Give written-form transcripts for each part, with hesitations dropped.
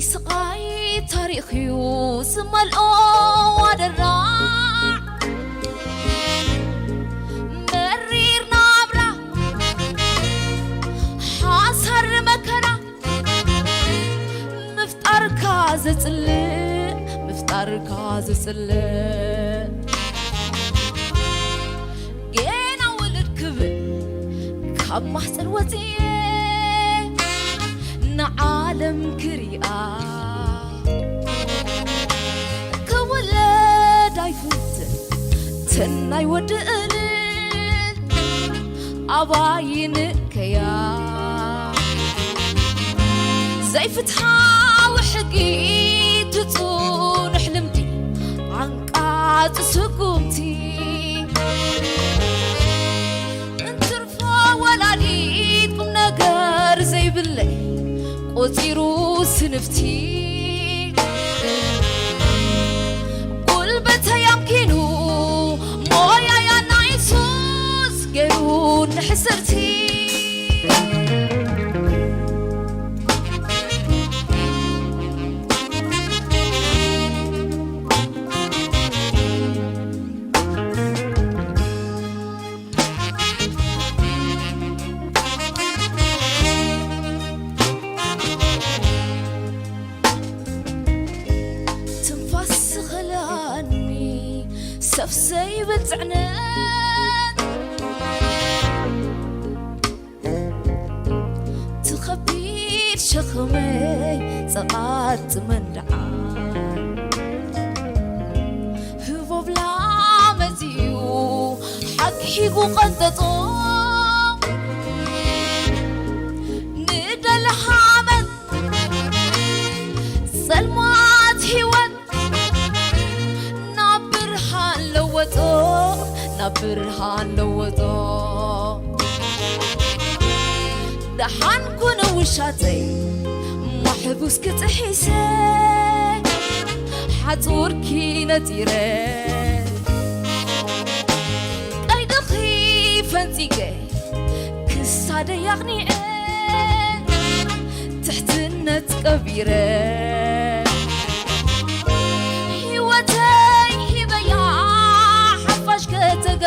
سقاي تاريخ يوسم الأو ودراع مرير نابرة حاصر مكرة مفتار كازة جينا ولد كبر كاب محسن وزيه نعالم كريئة كولد عيفوت تناي ودقل أباين كيا زي فتحة وحقي تطون حلمتي عنقات سقومتي انترفا ولاديت قم نقر زي بالليل وطيرو سنفتي قلبتها يمكنو مويا يا نايسوس قيرون حسرتي سفسي بتعنان تخبير شخمي سقات من دعان هو بلا مزيو حكي وقدتو ندى الحامد سلمات هوان نبرهان لوطو دحان كون وشاتي محبوس كتحيسي حطور كينا تيري قيد خيفا تيكي كسادة يغني تحت النت كبيرة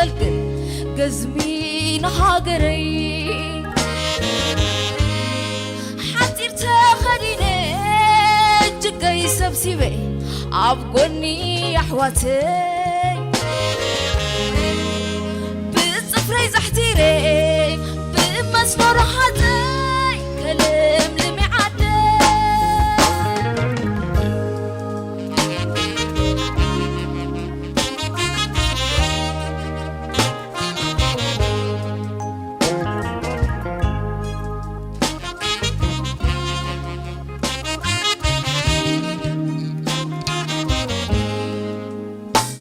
تقلقل قزمين هاقري حتير تاخديني جقاي سبسيبي عبقوني أحواتي بصفري زحتيري بمسمار حتي